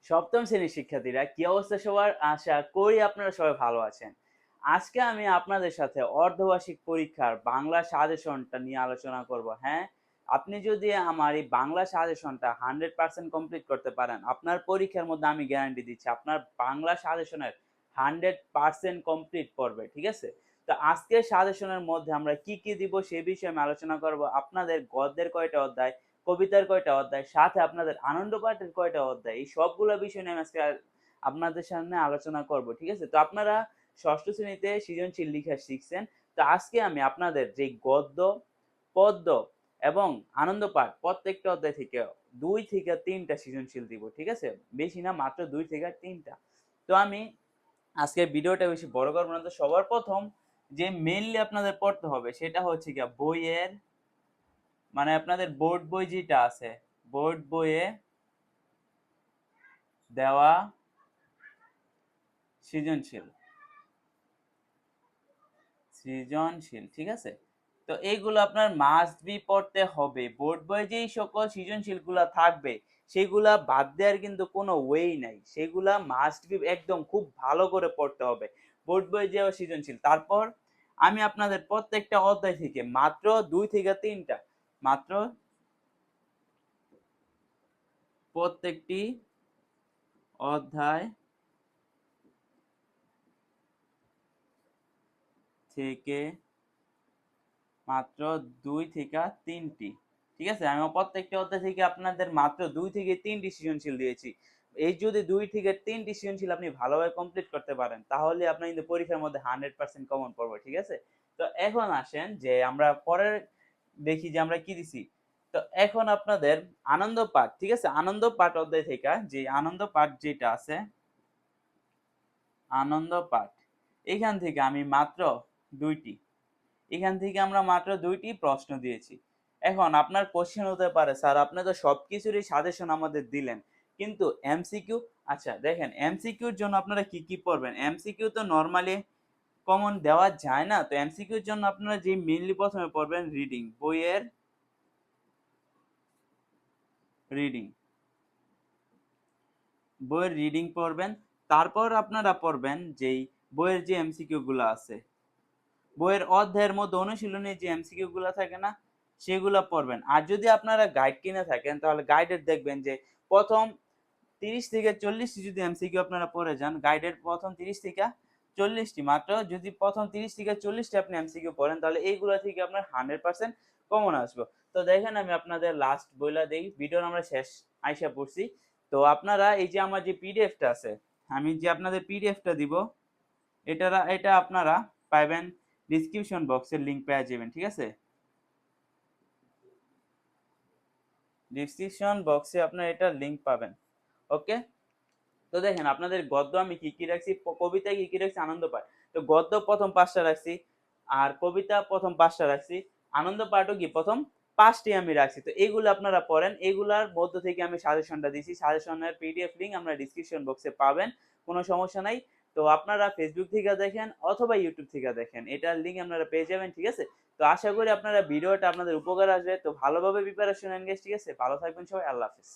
সপ্তম শ্রেণীর শিক্ষার্থীরা কি অবস্থা সবার? আশা করি আপনারা সবাই ভালো আছেন। আজকে আমি আপনাদের সাথে অর্ধবার্ষিক পরীক্ষার বাংলা সাজেশনটা নিয়ে আলোচনা করব। হ্যাঁ, আপনি যদি আমার এই বাংলা সাজেশনটা 100% কমপ্লিট করতে পারেন, আপনার পরীক্ষার মধ্যে আমি গ্যারান্টি দিচ্ছি আপনার বাংলা সাজেশনের 100% কমপ্লিট পড়বে। ঠিক আছে? তো আজকের সাজেশনের মধ্যে আমরা কি কি দিব সে বিষয়ে আমি আলোচনা করব। আপনাদের গদ্যের কয়টা অধ্যায়, কবিতার কয়টা অধ্যায়, সাথে আপনাদের আনন্দ পাঠের কয়টা অধ্যায়, এই সবগুলো বিষয় নিয়ে আমি আজকে আপনাদের সামনে আলোচনা করব। ঠিক আছে? তো আপনারা ষষ্ঠ শ্রেণীতে সৃজনশীল লিখা শিখছেন। তো আজকে আমি আপনাদের যে গদ্য, পদ্য এবং আনন্দ পাঠ প্রত্যেকটা অধ্যায় থেকে 2 থেকে 3টা সৃজনশীল দিব। ঠিক আছে? বেশি না, মাত্র 2 থেকে 3টা। তো আমি আজকের ভিডিওটা বেশি বড় করব না। তো সবার প্রথম যে মেইনলি আপনাদের পড়তে হবে সেটা হচ্ছে গিয়া বইয়ের, মানে আপনাদের বোর্ড বই যেটা আছে, বোর্ড বইয়ে দেওয়া সৃজনশীল, সৃজনশীল। ঠিক আছে? তো এইগুলো আপনার মাস্ট বি পড়তে হবে। বোর্ড বইয়ে যেই সকল সৃজনশীলগুলা থাকবে সেগুলা বাদ দেওয়ার কিন্তু কোনো ওয়েই নাই। সেগুলা মাস্ট বি একদম খুব ভালো করে পড়তে হবে। বোর্ড বইয়ে দেওয়া সৃজনশীল। তারপর আমি আপনাদের প্রত্যেকটা অধ্যায় থেকে মাত্র 2 থেকে 3টা, মাত্র প্রত্যেকটি অধ্যায় থেকে মাত্র 2 থেকে 3টি। ঠিক আছে? আমি প্রত্যেকটা অধ্যায় থেকে আপনাদের মাত্র 2 থেকে 3টি সৃজনশীল দিয়েছি। এই যদি 2 থেকে 3টি সৃজনশীল আপনি ভালোভাবে কমপ্লিট করতে পারেন তাহলে আপনার কিন্তু পরীক্ষার মধ্যে 100% কমন পড়বে। ঠিক আছে? তো এখন আসেন যে আমরা পরের দেখি যে আমরা কি দিছি। তো এখন আপনাদের আনন্দ পাঠ, ঠিক আছে? আনন্দ পাঠ অধ্যায় থেকে যে আনন্দ পাঠ যেটা আছে, আনন্দ পাঠ, এখান থেকে আমি মাত্র 2টি, এখান থেকে আমরা মাত্র 2টি প্রশ্ন দিয়েছি। এখন আপনার কোশ্চেন হতে পারে, স্যার আপনি তো সবকিছুরই সাজেশন আমাদের দিলেন, কিন্তু এমসিকিউ, আচ্ছা দেখেন এমসিকিউর জন্য আপনারা কি কি পড়বেন। এমসিকিউ তো নরমালি কমন দেওয়া যায় না। তো এমসিকিউর জন্য আপনারা যে মেইনলি প্রথমে পড়বেন রিডিং, বইয়ের রিডিং, বইয়ের রিডিং পড়বেন। তারপর আপনারা পড়বেন যেই বইয়ের যে এমসিকিউ গুলো আছে, বইয়ের অধ্যায়ের মধ্যে অনুশীলনী যে এমসিকিউ গুলো থাকে না, সেগুলো পড়বেন। আর যদি আপনারা গাইড কিনে থাকেন তাহলে গাইডের দেখবেন যে প্রথম 30 থেকে 40টি যদি এমসিকিউ আপনারা পড়ে যান, গাইডের প্রথম 30 থেকে 40টি, মাত্র যদি প্রথম 30 থেকে 40টি আপনি এমসিকিউ পড়েন তাহলে এইগুলো থেকে আপনার 100% কমন আসবে। তো দেখেন আমি আপনাদের লাস্ট বইলা দেই, ভিডিওর আমরা শেষ আইসা পড়ছি। তো আপনারা এই যে আমার যে পিডিএফটা আছে, আমি যে আপনাদের পিডিএফটা দিব, এটা আপনারা পাবেন ডিসক্রিপশন বক্সের লিংক পেয়ে যাবেন। ঠিক আছে? ডিসক্রিপশন বক্সে আপনারা এটা লিংক পাবেন। ওকে? তো দেখেন আপনাদের গদ্য আমি কি কি রাখছি, কবিতায় কি কি রাখছি, আনন্দ পাঠ। তো গদ্য প্রথম 5টা রাখছি, আর কবিতা প্রথম 5টা রাখছি, আনন্দ পাঠও কি প্রথম 5টি আমি রাখছি। তো এইগুলো আপনারা পড়েন, এইগুলার মধ্য থেকে আমি সাজেশনটা দিছি। সাজেশনের পিডিএফ লিংক আমরা ডিসক্রিপশন বক্সে পাবেন, কোনো সমস্যা নাই। তো আপনারা ফেসবুক থেকে দেখেন অথবা ইউটিউব থেকে দেখেন, এটার লিংক আপনারা পেয়ে যাবেন। ঠিক আছে? তো আশা করি আপনারা ভিডিওটা আপনাদের উপকার আসবে। তো ভালোভাবে প্রিপারেশন নেন, ঠিক আছে? ভালো থাকবেন সবাই, আল্লাহ হাফেজ।